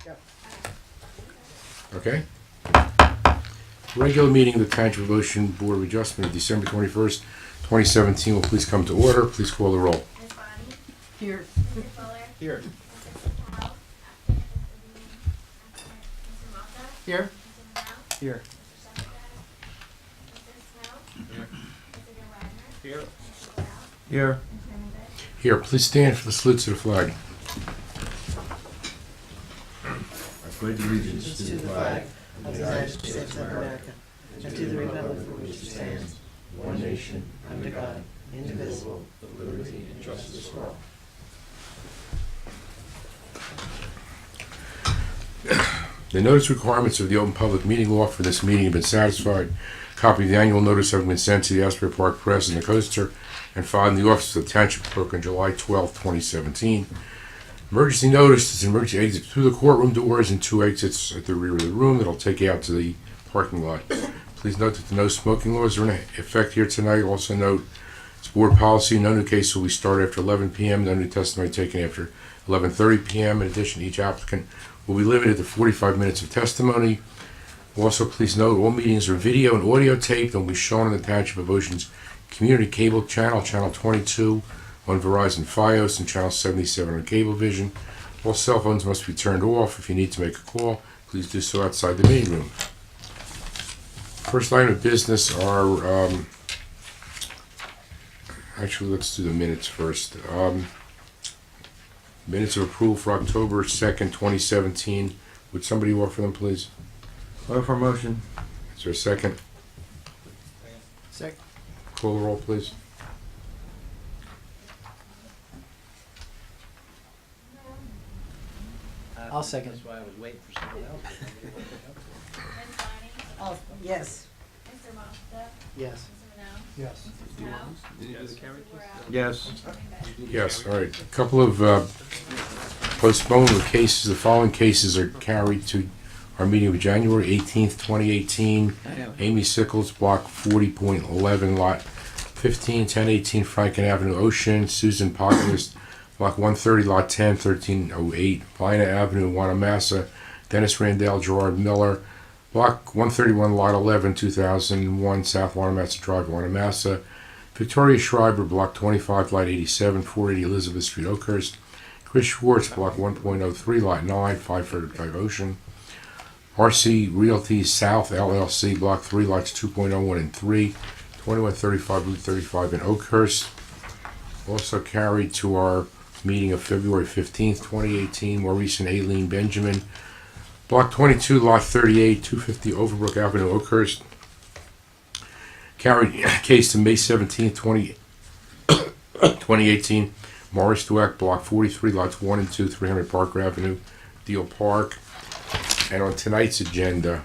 Yep. Okay. Regular meeting of the Township of Ocean Board of Adjustment of December 21st, 2017 will please come to order. Please call the roll. Ms. Bonnie? Here. Mr. Fuller? Here. Mr. Powell? Mr. Malta? Here. Mr. Monell? Here. Mr. Secretary? Mr. Snow? Here. Mr. Wagner? Here. Mr. Burrell? Here. And Chairman Good? Here, please stand for the salute to the flag. I pledge allegiance To the flag of the United States of America and to the republic for which it stands, one nation, under God, indivisible, with liberty and justice for all. The notice requirements of the Open Public Meeting Law for this meeting have been satisfied. Copy of the annual notice having been sent to the Asbury Park Press and the Coaster and filed in the office of the Township Clerk on July 12, 2017. Emergency notice is an emergency exit through the courtroom doors and 2 exits at the rear of the room that'll take you out to the parking lot. Please note that the no smoking laws are in effect here tonight. Also note it's board policy. No new case will be started after 11 p.m. No new testimony taken after 11:30 p.m. In addition, each applicant will be limited to 45 minutes of testimony. Also, please note all meetings are video and audio taped and will be shown on the Township of Ocean's Community Cable Channel, Channel 22 on Verizon Fios, and Channel 77 on Cablevision. All cell phones must be turned off. If you need to make a call, please do so outside the meeting room. First line of business are, actually let's do the minutes first. Minutes of approval for October 2nd, 2017. Would somebody offer them, please? Offer motion. Is there a second? Second. Call the roll, please. I'll second. That's why I was waiting for someone else. Ms. Bonnie? Oh, yes. Mr. Malta? Yes. Mr. Monell? Yes. Mr. Snow? Did you do the carry? Mr. Burrell? Yes. And Chairman Good? Yes, all right. A couple of postponement cases. The following cases are carried to our meeting of January 18th, 2018. Amy Sickles, block 40.11, lot 15, 1018 Franklin Avenue, Ocean. Susan Populist, block 130, lot 10, 1308 Vina Avenue, Wanamassa. Dennis Randall, Gerard Miller, block 131, lot 11, 2001 South Wanamassa Drive, Wanamassa. Victoria Schreiber, block 25, lot 87, 480 Elizabeth Street, Oakhurst. Chris Schwartz, block 1.03, lot 9, 535 Ocean. RC Realty South LLC, block 3, lots 2.01 and 3, 2135 Route 35 in Oakhurst. Also carried to our meeting of February 15th, 2018, Maurice and Aileen Benjamin, block 22, lot 38, 250 Overbrook Avenue, Oakhurst. Carried case to May 17th, 2018, Morris Dweck, block 43, lots 1 and 2, 300 Parker Avenue, Deal Park. And on tonight's agenda,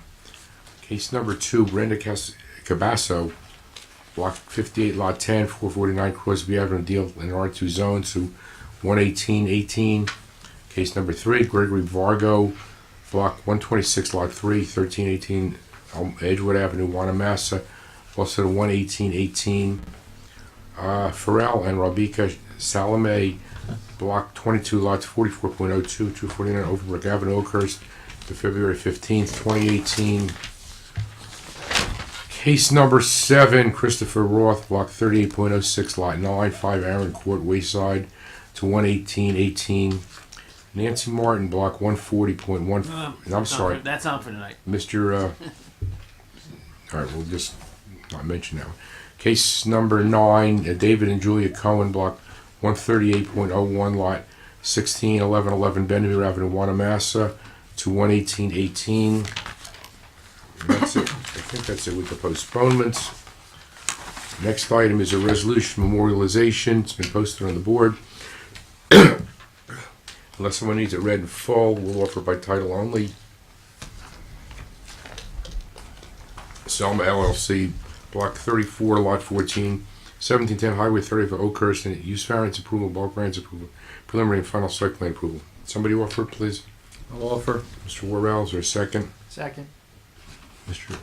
case number 2, Brenda Cabasso, block 58, lot 10, 449 Crosby Avenue, Deal in R2 zone to 11818. Case number 3, Gregory Vargo, block 126, lot 3, 1318 Edgewood Avenue, Wanamassa, also to 11818. Farrell and Rabika Salome, block 22, lots 44.02, 249 Overbrook Avenue, Oakhurst, to February 15th, 2018. Case number 7, Christopher Roth, block 38.06, lot 9, 5 Aaron Court, Wayside, to 11818. Nancy Martin, block 140.1. I'm sorry, That's on for tonight. Mr. All right, we'll just not mention that one. Case number 9, David and Julia Cohen, block 138.01, lot 16, 1111 Bendemeer Avenue, Wanamassa, to 11818. That's it. I think that's it with the postponements. Next item is a resolution memorialization. It's been posted on the board. Unless someone needs it read in full, we'll offer by title only. Selma LLC, block 34, lot 14, 1710 Highway 30 for Oakhurst, and use variance approval, bulk variance approval, preliminary and final site plan approval. Somebody offer it, please. I'll offer. Mr. Worrell, is there a second? Second. Mr.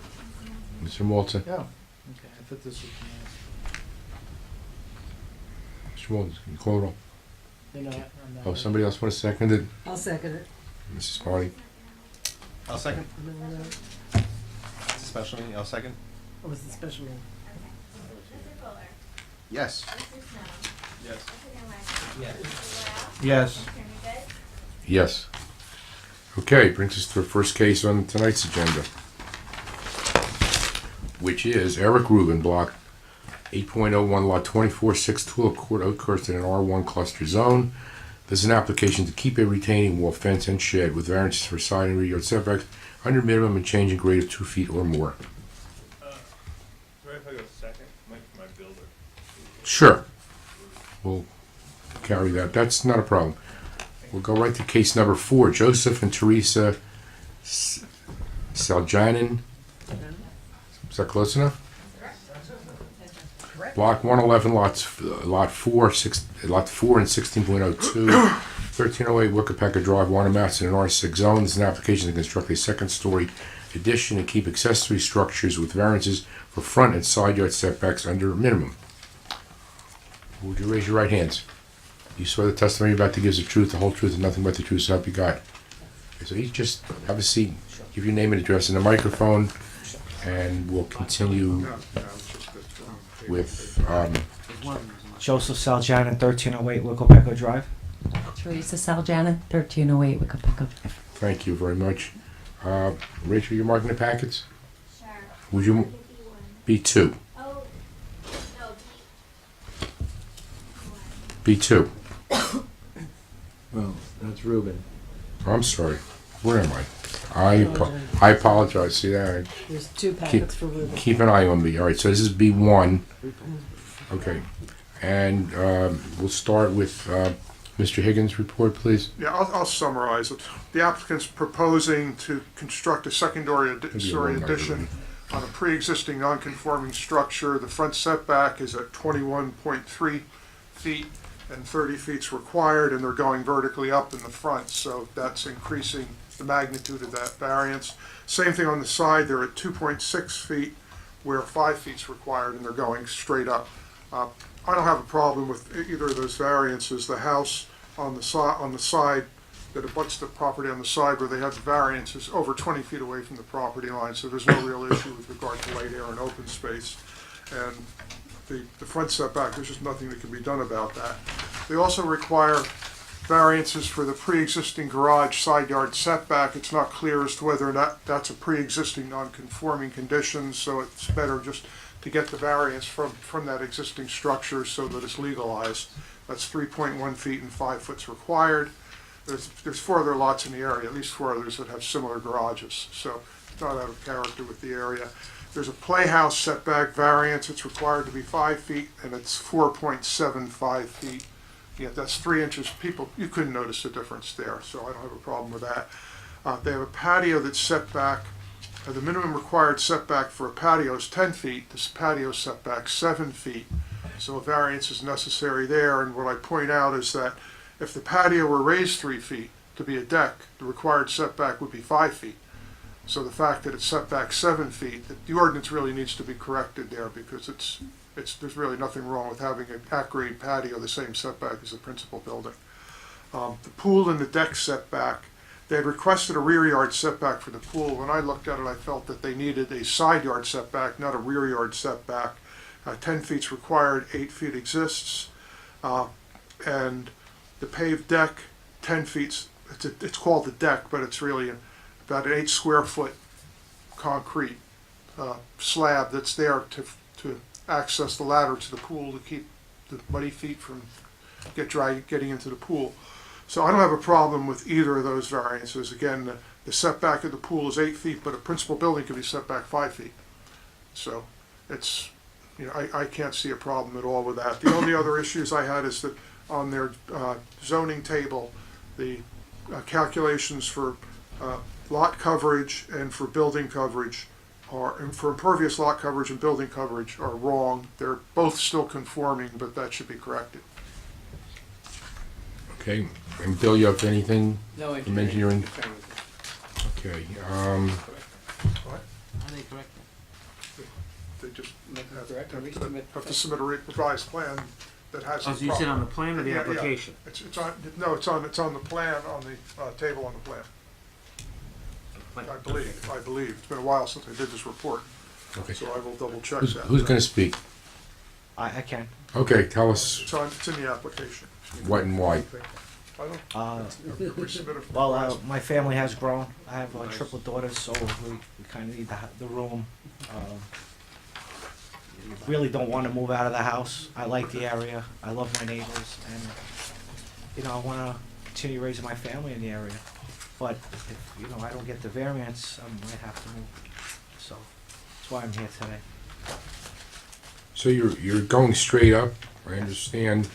Malta? Oh, okay, I thought this was. Mr. Malta, can you call it roll? You know, I'm not. Oh, somebody else want to second it? I'll second it. Mrs. Bonnie? I'll second. Special meeting, I'll second. What was the special meeting? Mr. Fuller. Yes. Mr. Snow. Yes. Mr. Noack. Yes. Mr. Well. Yes. Mr. Newbit. Yes. Okay, brings us to the first case on tonight's agenda, which is Eric Rubin, block 8.01, lot 24, 6 Tulip Court, Oakhurst, in an R1 cluster zone. This is an application to keep a retaining wall, fence, and shed with variances for side and rear yard setbacks under minimum and change in grade of 2 feet or more. Sorry if I go second, my builder. Sure. We'll carry that. That's not a problem. We'll go right to case number 4. Joseph and Teresa Saljanin. Is that close enough? Block 111, lot 4 and 16.02, 1308 Wickapecker Drive, Warner, in an R6 zone. This is an application to construct a second-story addition and keep accessory structures with variances for front and side yard setbacks under minimum. Would you raise your right hands? You swear the testimony you're about to give is the truth, the whole truth, and nothing but the truth, so help you God. Okay, so you just have a seat, give your name and address in the microphone, and we'll continue with Joseph Saljanin, 1308 Wickapecker Drive. Teresa Saljanin, 1308 Wickapecker. thank you very much. Rachel, you're marking the packets? Sure. Would you B2? Oh, no, B2. Well, that's Ruben. Oh, I'm sorry. Where am I? I apologize. See that? There's 2 packets for Ruben. Keep an eye on me. All right, so this is B1. Okay. And we'll start with Mr. Higgins' report, please. Yeah, I'll summarize it. The applicant's proposing to construct a secondary story addition on a pre-existing non-conforming structure. The front setback is at 21.3 feet and 30 feet's required, and they're going vertically up in the front, so that's increasing the magnitude of that variance. Same thing on the side, they're at 2.6 feet where 5 feet's required, and they're going straight up. I don't have a problem with either of those variances. The house on the side that abuts the property on the side where they have the variance is over 20 feet away from the property line, so there's no real issue with regard to light, air, and open space. And the front setback, there's just nothing that can be done about that. They also require variances for the pre-existing garage side yard setback. It's not clear as to whether or not that's a pre-existing non-conforming condition, so it's better just to get the variance from that existing structure so that it's legalized. That's 3.1 feet and 5 foot's required. There's 4 other lots in the area, at least 4 others that have similar garages, so it's not out of character with the area. There's a playhouse setback variance. It's required to be 5 feet, and it's 4.75 feet. Yeah, that's 3 inches. You couldn't notice the difference there, so I don't have a problem with that. They have a patio that's set back. The minimum required setback for a patio is 10 feet. This patio setback 7 feet. So a variance is necessary there. And what I point out is that if the patio were raised 3 feet to be a deck, the required setback would be 5 feet. So the fact that it's set back 7 feet, the ordinance really needs to be corrected there, because there's really nothing wrong with having an at-grade patio the same setback as the principal building. The pool and the deck setback, they had requested a rear yard setback for the pool. When I looked at it, I felt that they needed a side yard setback, not a rear yard setback. 10 feet's required, 8 feet exists. And the paved deck, 10 feet, it's called the deck, but it's really about an 8 square foot concrete slab that's there to access the ladder to the pool to keep the muddy feet from getting into the pool. So I don't have a problem with either of those variances. Again, the setback of the pool is 8 feet, but a principal building can be set back 5 feet. So it's, I can't see a problem at all with that. The only other issues I had is that on their zoning table, the calculations for lot coverage and for building coverage and for impervious lot coverage and building coverage are wrong. They're both still conforming, but that should be corrected. Okay. And Bill, you have anything No, from engineering? Okay. What? How they correct They just Correct. have to submit a revised plan that has. Oh, so you said on the plan or the Yeah, yeah. application? It's on the plan, on the table on the plan. plan. I believe. It's been a while since I did this report, Okay. so I will double check Who's, that. who's going to speak? I can. Okay, tell us It's in the application. what and why. I don't, we submitted for Well, price. my family has grown. I have triple daughters, so we kind of need the room. Really don't want to move out of the house. I like the area. I love my neighbors, and I want to continue raising my family in the area. But if I don't get the variance, I might have to move. So that's why I'm here today. So you're going straight up, I understand.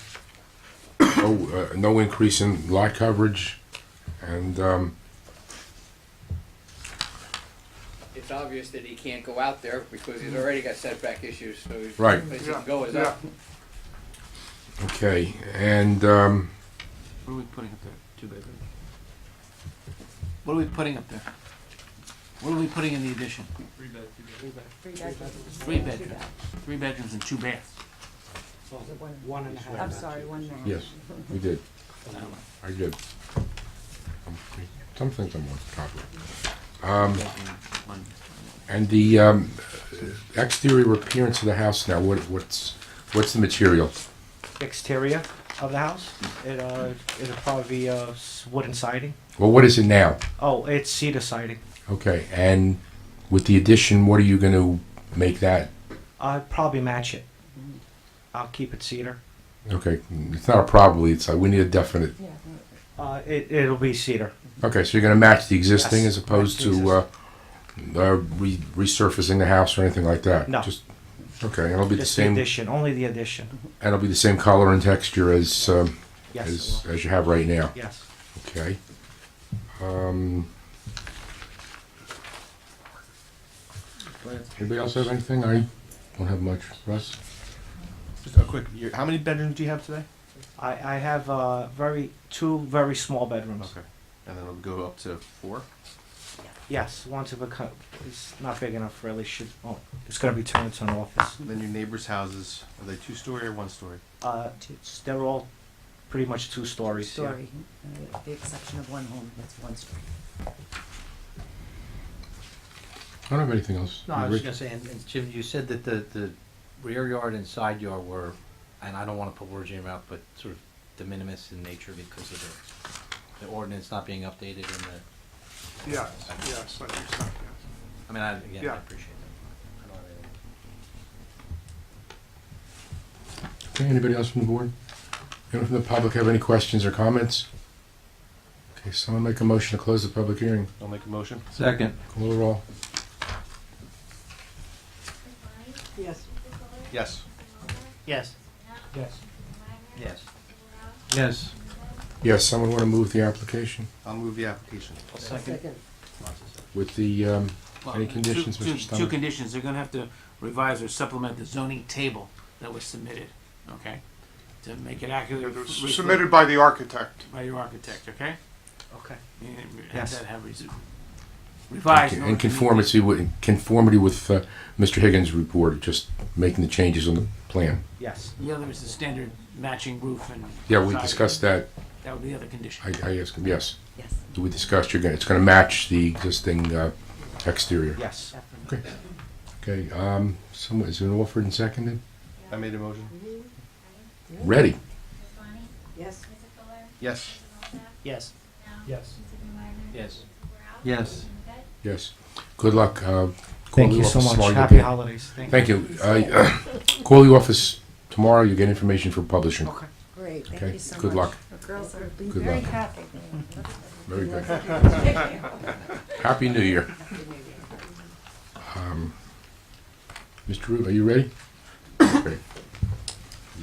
No increase in lot coverage, and It's obvious that he can't go out there because he's already got setback issues, so he's. Right. Place he can go is Yeah. up. okay, and What are we putting up there? 2 bedroom. What are we putting up there? What are we putting in the addition? 3 bedrooms. 3 bedrooms and 2 baths. One and a half. I'm sorry, 1 minute. yes, we did. I did. Some things I'm on top of. One. And the exterior appearance of the house now. What's the material? Exterior of the house, it'll probably be wooden siding. Well, what is it now? Oh, it's cedar siding. Okay, and with the addition, what are you going to make that? I'd probably match it. I'll keep it cedar. Okay, it's not a probably. It's like we need a definite. It'll be cedar. Okay, so you're going to match the existing Yes, as opposed match the to resurfacing the house or anything like that. No. Just okay, and it'll be the Just the same, addition, only the addition. and it'll be the same color and texture as Yes, it will. as you have right now. Yes. Okay. Anybody else have anything? I don't have much. Russ? Just a quick, how many bedrooms do you have today? I have two very small bedrooms. Okay. And then it'll go up to 4? Yes, once it's not big enough really. It's going to be turned into an office. Then your neighbors' houses, are they 2-story or 1-story? They're all pretty much 2 stories. yeah. Story, with the exception of one home, that's 1 story. I don't have anything else. No, I was Rick? just gonna say, and Jim, you said that the rear yard and side yard were, and I don't wanna put words in your mouth, but sort of de minimis in nature because of the ordinance not being updated in the, Yes, I understand, yes. I mean, again, I Yeah. appreciate that. I don't have anything. Okay, anybody else from the board? Anyone from the public have any questions or comments? Okay, someone make a motion to close the public hearing. I'll make a motion. Second. Call the roll. Yes. Yes. Yes. Yes. Yes. Yes, someone want to move the application I'll move the application. Second. with the, Well, any conditions, two- Mr. two Stomach? conditions. They're gonna have to revise or supplement the zoning table that was submitted, okay? To make it accurate. It was submitted by the architect. By your architect, okay? Okay. And Yes. Have that revised. In conformity with Mr. Higgins' report, just making the changes on the plan. Yes. The other is the standard matching roof and. Yeah, we siding. discussed that. That would be the other condition. I asked him, yes. Yes, We discussed, it's going to match the existing exterior. Yes. definitely. Okay, someone, is it offered and seconded? I made a motion. Ready. Ms. Bonnie? Yes. Mr. Fuller? Yes. Mr. Malta? Yes. Yes. Mr. Wagner? Yes. Mr. Brown? Yes. Mr. Good? Yes. Good luck. Thank you so much. Happy holidays. Thank you. Call the office tomorrow. You get information for publishing. Okay. Great, thank Okay, you so much. good luck. The girls are being Good very luck. happy. Very good. Happy New Year. Mr. Root, are you ready? Okay.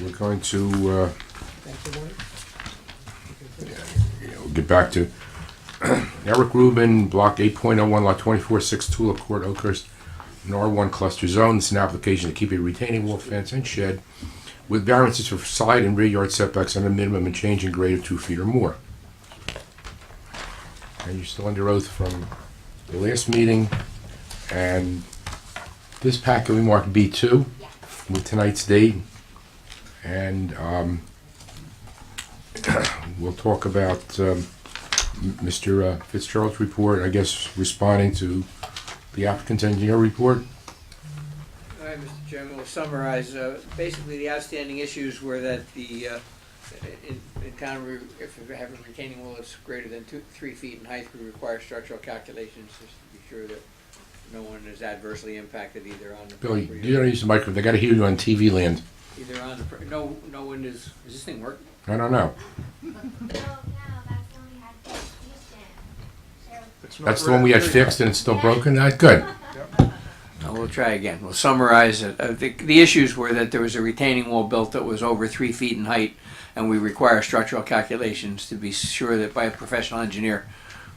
We're going to we'll get back to Eric Rubin, Block 8.01, Lot 24, 6 Tulip Court, Oakhurst, an R1 cluster zone. It's an application to keep a retaining wall, fence, and shed with variances for side and rear yard setbacks on a minimum and change in grade of 2 feet or more. And you're still under oath from the last meeting, and this packet we marked B2 with tonight's date, and we'll talk about Mr. Fitzgerald's report, I guess responding to the applicant's engineer report. All right, Mr. Chairman, we'll summarize. Basically, the outstanding issues were that in town, if we have a retaining wall that's greater than 3 feet in height, we require structural calculations just to be sure that no one is adversely impacted either on the Billy, property. you gotta use the microphone. They gotta hear you on TV land. Either on the, no one is this thing working? I don't know. No, that's when we had Houston. It's not That's the one we had red. fixed and it's still broken? Good. No, we'll try again. We'll summarize it. The issues were that there was a retaining wall built that was over 3 feet in height, and we require structural calculations to be sure that by a professional engineer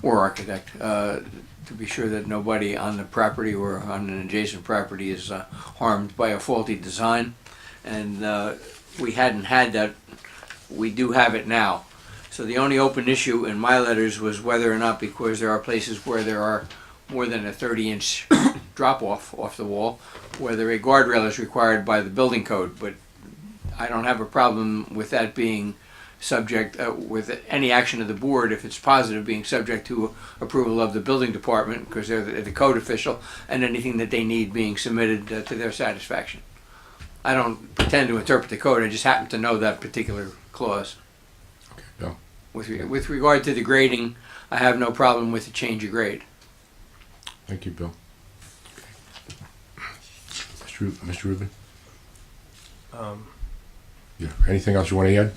or architect, to be sure that nobody on the property or on an adjacent property is harmed by a faulty design. And we hadn't had that. We do have it now. So the only open issue in my letters was whether or not, because there are places where there are more than a 30-inch drop-off the wall, whether a guardrail is required by the building code. But I don't have a problem with that being subject, with any action of the board, if it's positive, being subject to approval of the building department, because they're the code official, and anything that they need being submitted to their satisfaction. I don't pretend to interpret the code, I just happen to know that particular clause. Okay, Bill. With regard to the grading, I have no problem with the change of grade. Thank you, Bill. Okay. Mr. Rubin? Yeah. Anything else you want to add?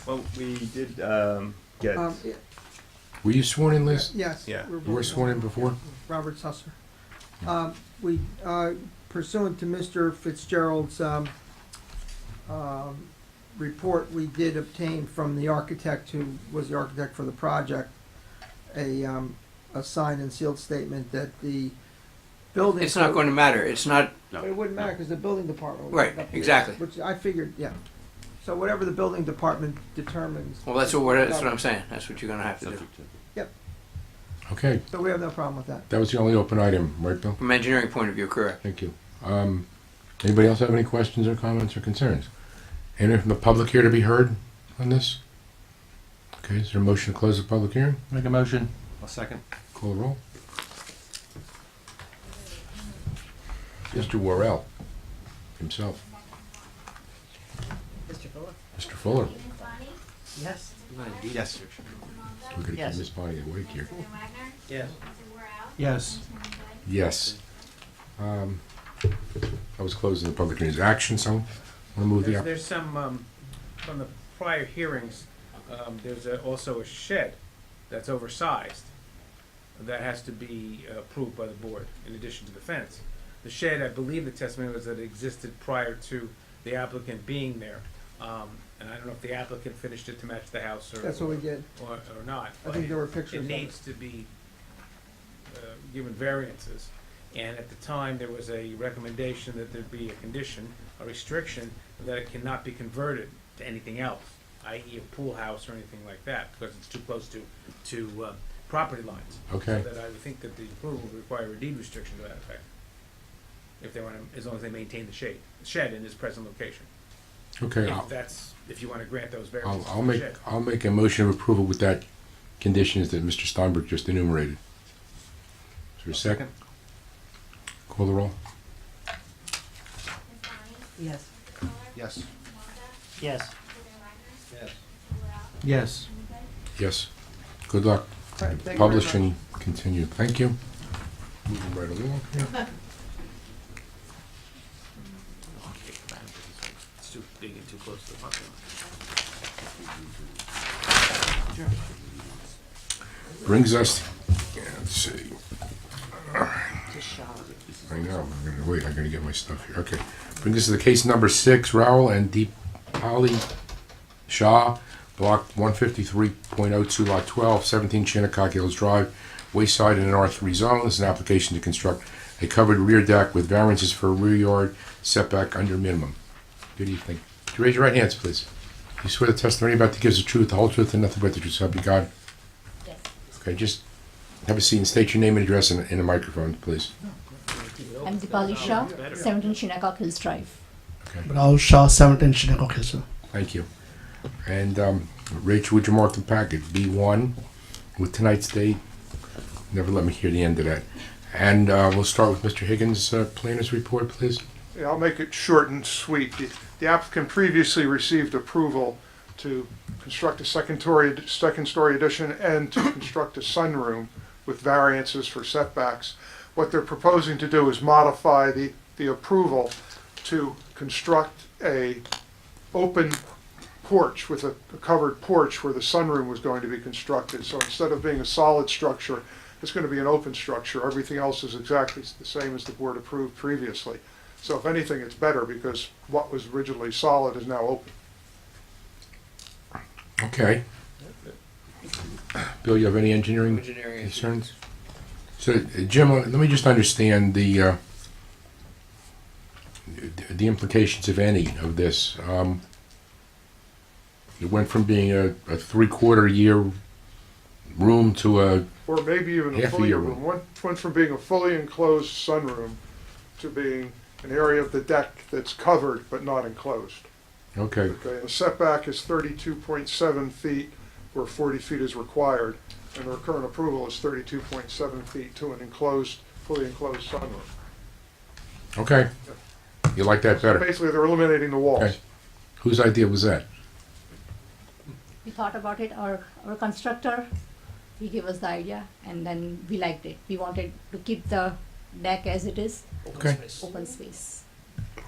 Well, we did get. Were you sworn in, Liz? Yes. Yeah. You were sworn in before? Robert Susser. We, pursuant to Mr. Fitzgerald's report, we did obtain from the architect who was the architect for the project a signed and sealed statement that the building. It's not going to matter. It's not. But it wouldn't matter because the building department. would Right, pick up the- exactly. Which I figured, yeah. So whatever the building department determines. Well, that's what I'm saying. That's what you're going to have to do. Okay, So we have no problem with that. that was the only open item, right, Bill? From an engineering point of view, correct. Thank you. Anybody else have any questions or comments or concerns? Anyone from the public here to be heard on this? Okay, is there a motion to close the public hearing? Make a motion. A second. Call the roll. Mr. Worrell himself. Mr. Fuller? Mr. Fuller. Ms. Bonnie, Yes. Yes. Mr. Malta, We're going to Yes. keep Miss Bonnie awake here. Mr. Wagner, Yes. Mr. Worrell, Yes. Mr. Wood. Yes. I was closing the public hearing. Is action, someone want to move the app? There's some, from the prior hearings, there's also a shed that's oversized that has to be approved by the board in addition to the fence. The shed, I believe the testimony was that it existed prior to the applicant being there. And I don't know if the applicant finished it to match the house or. That's what we did. Or not. I think there were pictures It of needs to be given variances. And at the time, there was a recommendation that there be a condition, a restriction, that it cannot be converted to anything else, i.e. a pool house or anything like that, because it's too close to property lines. Okay. So that I would think that the approval would require a deed restriction to that effect, if they want to, as long as they maintain the shed in its present location. Okay, If you want to grant those variances I'll for the make shed. I'll make a motion of approval with that conditions that Mr. Steinberg just enumerated. Is there a second? Call the roll. Ms. Bonnie, Yes. Mr. Fuller, Yes. Mr. Malta, Yes. Mr. Wagner, Yes. Mr. Worrell, Yes. Mr. Wood. Yes. Good luck. All right, thank you very Publish much. and continue. Thank you. Moving right along here. It's too big and too close to the property line. Brings us, let's see. Just Shaw. I know, I'm gonna wait, I gotta get my stuff here. Okay. Brings us to the case number 6, Rowell and Deepali Shah, block 153.02, lot 12, 17 Shinnecock Hills Drive, Wayside in an R3 zone. This is an application to construct a covered rear deck with variances for a rear yard setback under minimum. Good evening. Could you raise your right hands, please? You swear the testimony about to give us the truth, the whole truth, and nothing but the truth, so help you God? Yes. Okay, just have a seat and state your name and address in the microphone, please. I'm Deepali Shah, 17 Shinnecock Hills Drive. Rahul Shah, 17 Shinnecock Hills. Thank you. And Rachel, would you mark the packet? B1, with tonight's date. Never let me hear the end of that. And we'll start with Mr. Higgins' planner's report, please. Yeah, I'll make it short and sweet. The applicant previously received approval to construct a second-story addition and to construct a sunroom with variances for setbacks. What they're proposing to do is modify the approval to construct a open porch with a covered porch where the sunroom was going to be constructed. So instead of being a solid structure, it's going to be an open structure. Everything else is exactly the same as the board approved previously. So if anything, it's better because what was originally solid is now open. Okay. Bill, you have any engineering concerns? So, Jim, let me just understand the implications, if any, of this. It went from being a 3/4 year room to a Or maybe even a half a fully year room. room. Went from being a fully enclosed sunroom to being an area of the deck that's covered but not enclosed. Okay. Okay, and the setback is 32.7 feet where 40 feet is required, and their current approval is 32.7 feet to an enclosed, fully enclosed sunroom. Okay. You like that better? Basically, they're eliminating the walls. Okay. Whose idea was that? We thought about it, our constructor, he gave us the idea, and then we liked it. We wanted to keep the deck as it is, Okay. open space.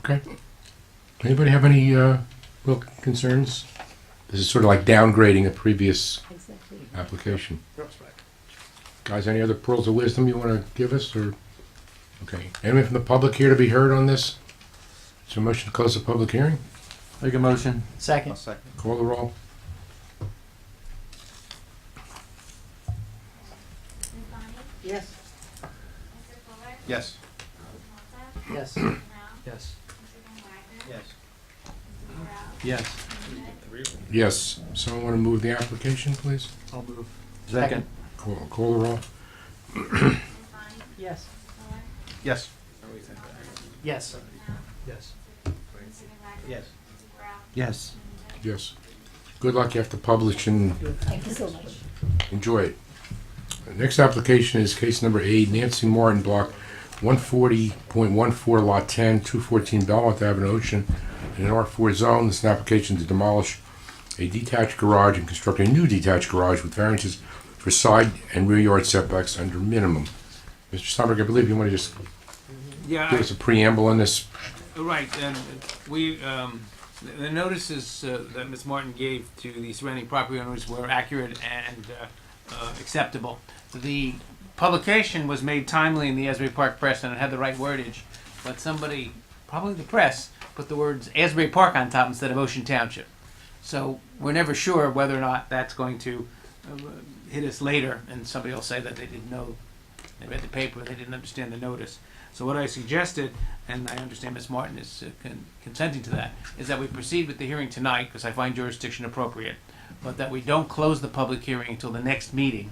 Okay. Anybody have any real concerns? This is sort of like downgrading a previous Exactly. application. Yep. Guys, any other pearls of wisdom you want to give us, or? Okay. Anyone from the public here to be heard on this? Is there a motion to close the public hearing? Make a motion. Second. Call the roll. Ms. Bonnie? Yes. Mr. Fuller? Yes. Mrs. Malta? Yes. Mr. Mel? Yes. Mr. Van Wagner? Yes. Mr. Burrell? Yes. Yes. Someone want to move the application, please? I'll move. Second. Call the roll. Ms. Bonnie? Yes. Mr. Fuller? Yes. Yes. Mel? Yes. Mr. Van Wagner? Yes. Mr. Burrell? Yes. Yes. Good luck. You have to publish and Thank you so much. enjoy it. The next application is case number 8, Nancy Martin, block 140.14, lot 10, 214 Belmont Avenue, Ocean, in an R4 zone. This is an application to demolish a detached garage and construct a new detached garage with variances for side and rear yard setbacks under minimum. Mr. Steinberg, I believe you want to just Yeah, give us a preamble on this. right, and we, the notices that Ms. Martin gave to the surrounding property owners were accurate and acceptable. The publication was made timely in the Asbury Park Press and it had the right wordage, but somebody, probably the press, put the words Asbury Park on top instead of Ocean Township. So we're never sure whether or not that's going to hit us later, and somebody will say that they didn't know, they read the paper, they didn't understand the notice. So what I suggested, and I understand Ms. Martin is consenting to that, is that we proceed with the hearing tonight, because I find jurisdiction appropriate, but that we don't close the public hearing until the next meeting,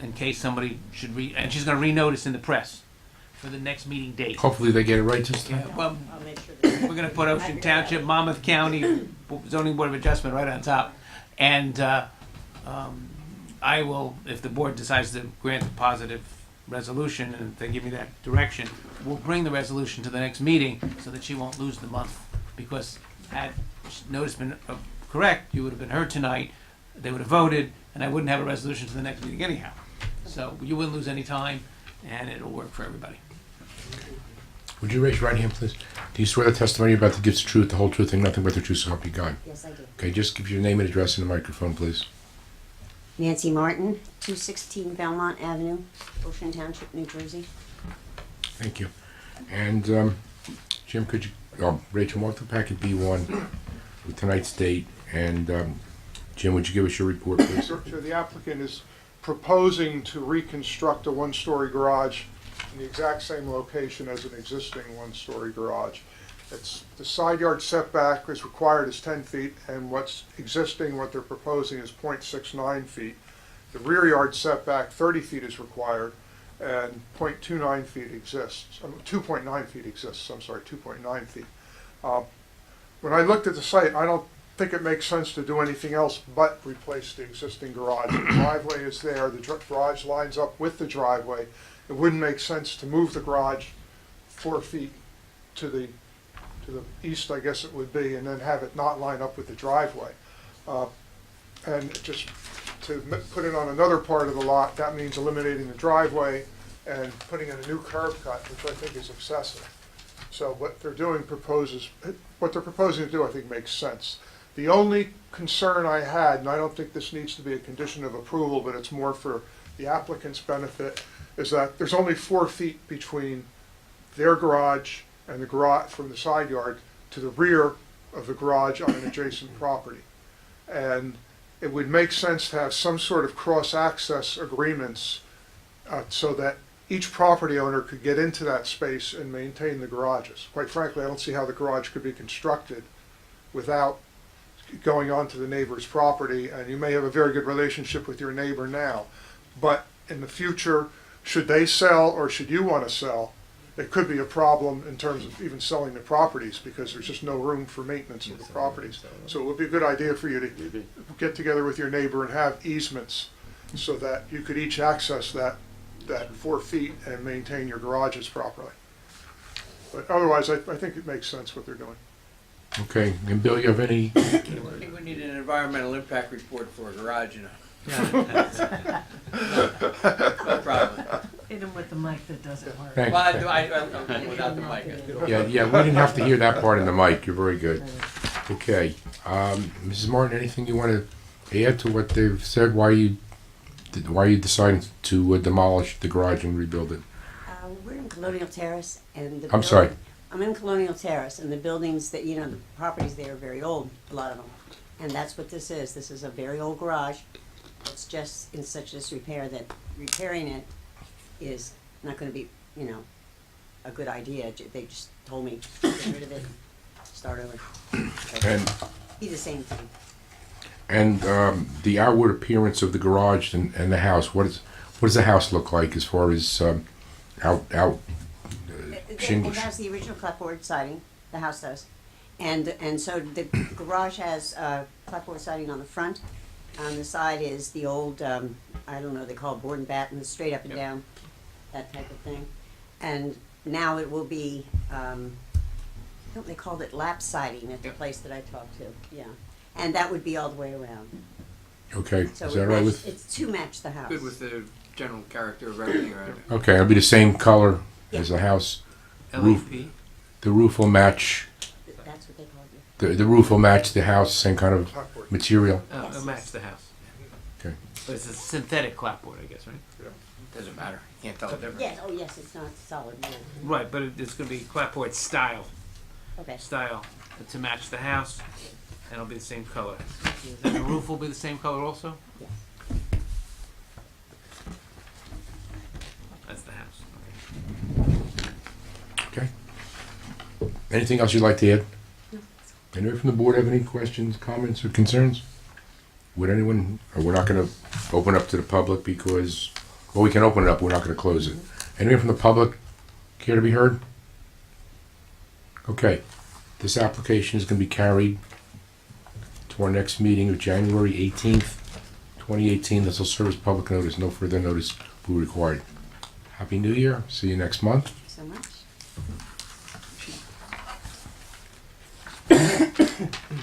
in case somebody should and she's going to renotice in the press for the next meeting date. Hopefully they get it right this time. Yeah, well, I'll make sure that. we're going to put Ocean Township, Monmouth County, Zoning Board of Adjustment right on top. And I will, if the board decides to grant a positive resolution and if they give me that direction, we'll bring the resolution to the next meeting so that she won't lose the month. Because had notice been correct, you would have been heard tonight, they would have voted, and I wouldn't have a resolution to the next meeting anyhow. So you wouldn't lose any time, and it'll work for everybody. Would you raise your right hand, please? Do you swear the testimony you're about to give is the truth, the whole truth, and nothing but the truth, so help you God? Yes, I do. Okay, just give your name and address in the microphone, please. Nancy Martin, 216 Belmont Avenue, Ocean Township, New Jersey. Thank you. And Jim, could you, Rachel, mark the packet B1 with tonight's date, and Jim, would you give us your report, please? So the applicant is proposing to reconstruct a one-story garage in the exact same location as an existing one-story garage. It's, the side yard setback is required is 10 feet, and what's existing, what they're proposing is 0.69 feet. The rear yard setback, 30 feet is required, and 0.29 feet exists, 2.9 feet exists, I'm sorry, 2.9 feet. When I looked at the site, I don't think it makes sense to do anything else but replace the existing garage. The driveway is there, the garage lines up with the driveway. It wouldn't make sense to move the garage 4 feet to the east, I guess it would be, and then have it not line up with the driveway. And just to put it on another part of the lot, that means eliminating the driveway and putting in a new curb cut, which I think is excessive. So what they're proposing to do, I think makes sense. The only concern I had, and I don't think this needs to be a condition of approval, but it's more for the applicant's benefit, is that there's only 4 feet between their garage and the garage from the side yard to the rear of the garage on an adjacent property. And it would make sense to have some sort of cross-access agreements so that each property owner could get into that space and maintain the garages. Quite frankly, I don't see how the garage could be constructed without going onto the neighbor's property, and you may have a very good relationship with your neighbor now, but in the future, should they sell or should you want to sell, it could be a problem in terms of even selling the properties because there's just no room for maintenance of the properties. So it would be a good idea for you to get together with your neighbor and have easements so that you could each access that 4 feet and maintain your garages properly. But otherwise, I think it makes sense what they're doing. Okay, and Bill, you have any? I think we need an environmental impact report for a garage, No problem. Hit him with the mic that doesn't work. Thank- Well, I without the mic. Yeah, we didn't have to hear that part in the mic. You're very good. Okay, Mrs. Martin, anything you want to add to what they've said? Why you decided to demolish the garage and rebuild it? We're in Colonial Terrace, and the I'm sorry. I'm in Colonial Terrace, and the buildings that, the properties there are very old, a lot of them. And that's what this is. This is a very old garage. It's just in such disrepair that repairing it is not going to be, a good idea. They just told me, get rid of it, start over. And Be the same thing. And the outward appearance of the garage and the house, what does the house look like as far as shingles? It has the original clapboard siding, the house does. And so the garage has clapboard siding on the front. On the side is the old, I don't know, they call it board and batten, straight up and down, that type of thing. And now it will be, they called it lap siding at the place that I talked to, yeah. And that would be all the way around. Okay, So is that right with? it's to match the house. Good with the general character of everything around it. Okay, it'll be the same color as the house. LEP. The roof will match. That's what they called it. The roof will match the house, same kind of material. It'll match the house. Okay. But it's a synthetic clapboard, I guess, right? Doesn't matter. You can't tell the difference. Yes, oh yes, it's not solid wood. Right, but it's going to be clapboard style. Okay. Style to match the house, and it'll be the same color. And the roof will be the same color also? Yes. That's the house. Okay. Anything else you'd like to add? Anyone from the board have any questions, comments, or concerns? Would anyone, or we're not going to open up to the public because, well, we can open it up, we're not going to close it. Anyone from the public care to be heard? Okay. This application is going to be carried to our next meeting of January 18th, 2018. This will serve as public notice. No further notice will be required. Happy New Year. See you next month. So much.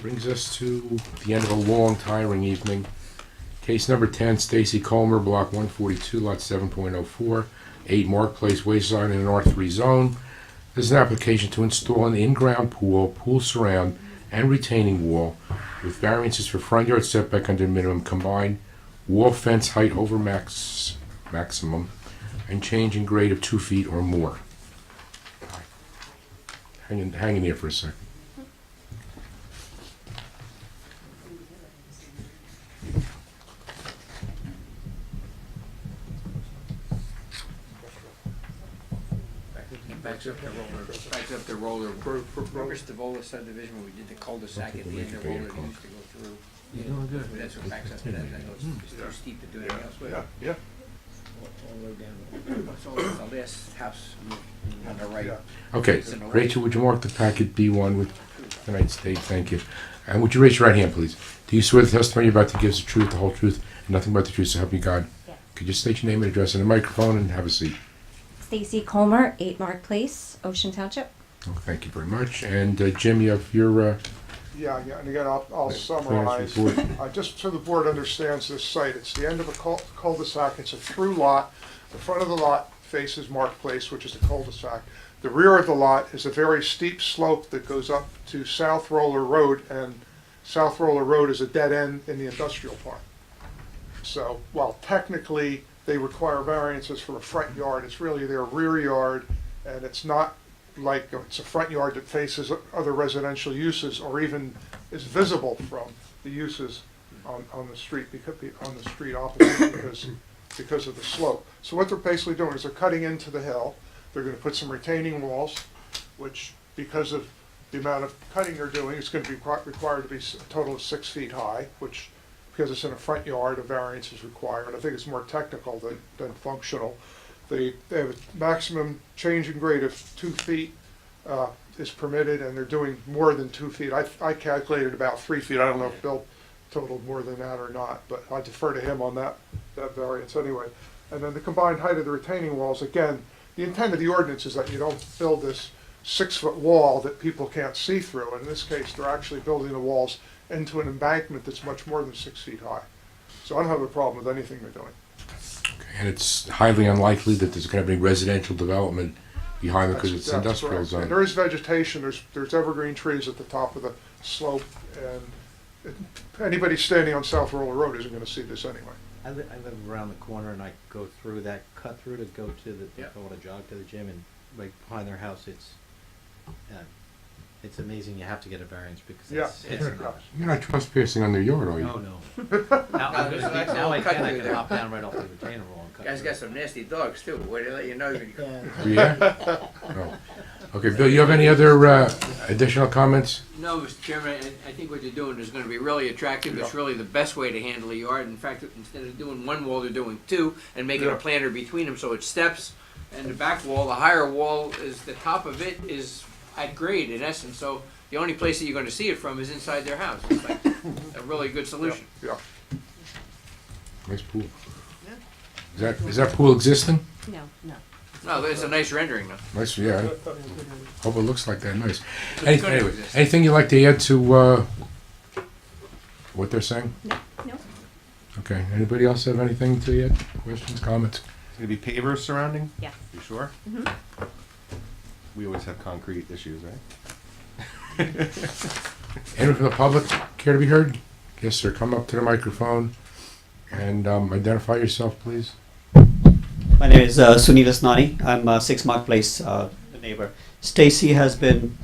Brings us to the end of a long, tiring evening. Case number 10, Stacy Comer, Block 142, Lot 7.04, 8 Mark Place, Wayside, in an R3 zone. This is an application to install an in-ground pool surround, and retaining wall with variances for front yard setback under minimum combined, wall fence height over maximum, and change in grade of 2 feet or more. Hang in there for a second. Backs up the roller. Remember Stavola subdivision when we did the cul-de-sac at the end, the roller used to go through? You're doing good. That's what backs up to that, it's too steep to do anything else with. Yeah. All the way down. So it's the last house on the right. Okay, Rachel, would you mark the packet B1 with Tonight's date, thank you. And would you raise your right hand, please? Do you swear the testimony you're about to give is the truth, the whole truth, and nothing but the truth, so help you God? Yes. Could you state your name and address in the microphone and have a seat? Stacy Comer, 8 Mark Place, Ocean Township. Oh, thank you very much. And Jim, you have your Yeah, and again, I'll plans summarize. report. Just so the board understands this site, it's the end of a cul-de-sac, it's a through lot. The front of the lot faces Mark Place, which is the cul-de-sac. The rear of the lot is a very steep slope that goes up to South Roller Road, and South Roller Road is a dead end in the industrial park. So, while technically they require variances for a front yard, it's really their rear yard, and it's not like it's a front yard that faces other residential uses or even is visible from the uses on the street, on the street opposite because of the slope. So what they're basically doing is they're cutting into the hill. They're going to put some retaining walls, which because of the amount of cutting they're doing, it's going to be required to be a total of 6 feet high, which because it's in a front yard, a variance is required. I think it's more technical than functional. They have a maximum change in grade of 2 feet is permitted, and they're doing more than 2 feet. I calculated about 3 feet. I don't know if Bill totaled more than that or not, but I defer to him on that variance anyway. And then the combined height of the retaining walls, again, the intent of the ordinance is that you don't build this 6-foot wall that people can't see through. In this case, they're actually building the walls into an embankment that's much more than 6 feet high. So I don't have a problem with anything they're doing. And it's highly unlikely that there's going to be residential development behind it because it's That's industrial correct. zone. And there is vegetation, there's evergreen trees at the top of the slope, and anybody standing on South Roller Road isn't going to see this anyway. I live around the corner and I go through that cut through to go to the, if I want to jog to the gym, and right behind their house, it's amazing you have to get a variance because it's You're not trespassing on their yard, are you? no. Now I can hop down right off the retaining wall and cut. Guys through. got some nasty dogs too. Way to let you know. Yeah? Oh. Okay, Bill, you have any other additional comments? No, Mr. Chairman, I think what you're doing is going to be really attractive. It's really the best way to handle a yard. In fact, instead of doing one wall, they're doing two and making a planter between them so it steps. And the back wall, the higher wall, is the top of it is at grade in essence. So the only place that you're going to see it from is inside their house. It's like a really good solution. Yeah. Nice pool. Is that pool existing? No. No, it's a nice rendering though. Nice, yeah. Hope it looks like that. Nice. It's gonna Anyway, exist. anything you'd like to add to what they're saying? No. Okay. Anybody else have anything to add? Questions, comments? Is it going to be pavers surrounding? Yes. You sure? Mhm. We always have concrete issues, right? Anyone from the public care to be heard? Yes, sir. Come up to the microphone and identify yourself, please. My name is Sunil Asnani. I'm 6 Mark Place, the neighbor. Stacy has been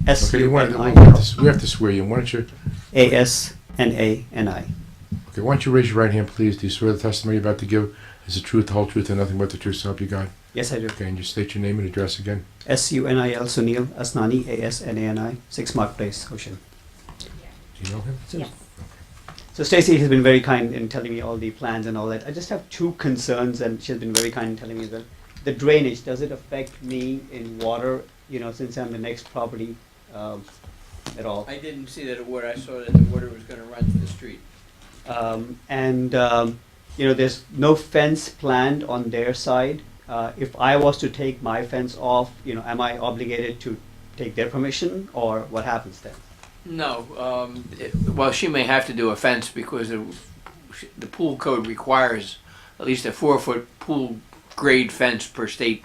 Okay, we S-U-N-I. have to swear you. Why don't you? A-S-N-A-N-I. Okay, why don't you raise your right hand, please? Do you swear the testimony you're about to give is the truth, the whole truth, and nothing but the truth, so help you God? Yes, I do. Okay, and you state your name and address again. S-U-N-I-L Sunil Asnani, A-S-N-A-N-I, 6 Mark Place, Ocean. Do you know him? Yes. So Stacy has been very kind in telling me all the plans and all that. I just have 2 concerns, and she's been very kind in telling me that the drainage, does it affect me in water, since I'm the next property at all? I didn't see that it would. I saw that the water was going to run to the street. There's no fence planned on their side. If I was to take my fence off, am I obligated to take their permission, or what happens then? No. Well, she may have to do a fence because the pool code requires at least a 4-foot pool grade fence per state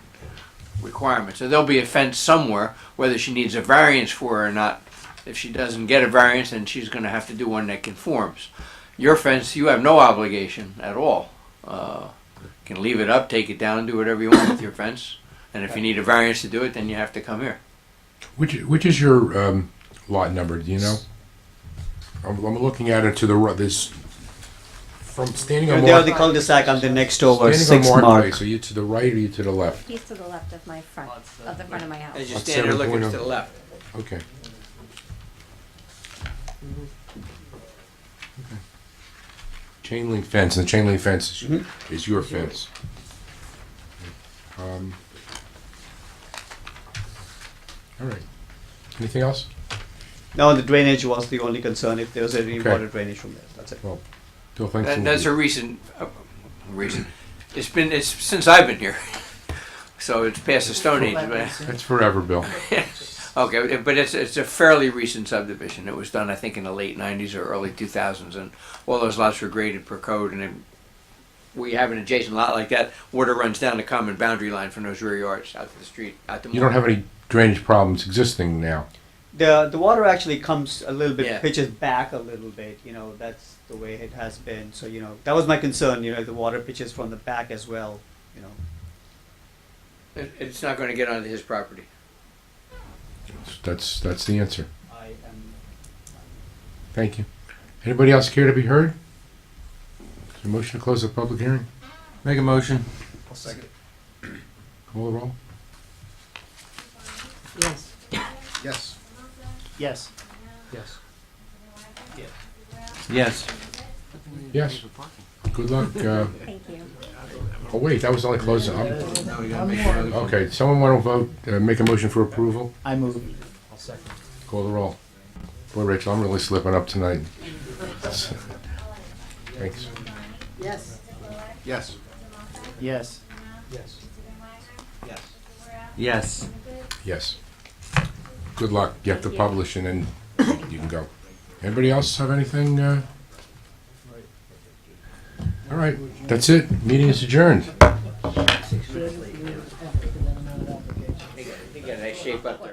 requirement. So there'll be a fence somewhere, whether she needs a variance for it or not. If she doesn't get a variance, then she's going to have to do one that conforms. Your fence, you have no obligation at all. You can leave it up, take it down, do whatever you want with your fence. And if you need a variance to do it, then you have to come here. Which is your lot number? Do you know? I'm looking at it to the right. This from standing on. They are the cul-de-sac. I'm the next over. Standing 6 on Mark. Place, are you to the right or are you to the left? He's to the left of my front, of the front of my house. As you stand there looking to the left. Okay. Chain link fence, and the chain link fence is your fence. All right. Anything else? No, the drainage was the only concern, if there was any Okay. water drainage from there, that's it. Well, Bill, thanks. And that's a recent. It's since I've been here, so it's past the Stone Age. But That's forever, Bill. okay, but it's a fairly recent subdivision. It was done, I think, in the late '90s or early 2000s, and all those lots were graded per code. And then we have an adjacent lot like that. Water runs down the common boundary line from those rear yards out to the street. Out to You don't have any drainage problems existing now. The water actually comes a little bit, Yeah. pitches back a little bit, you know, that's the way it has been. So, you know, that was my concern, you know, the water pitches from the back as well, you know. It's not going to get onto his property. That's the answer. I am. Thank you. Anybody else care to be heard? Is there a motion to close the public hearing? Make a motion. I'll second. Call the roll. Yes. Yes. Yes. Yes. Yes. Yes. Good luck. Thank you. Oh wait, that was only closing. Now we gotta make another. Okay, someone want to vote? Make a motion for approval. I move. Call the roll. Boy, Rachel, I'm really slipping up tonight. Thanks. Yes. Yes. Yes. Yes. Yes. Yes. Good luck. You have to publish and then you can go. Anybody else have anything? All right, that's it. Meeting is adjourned. They got a nice shape up there.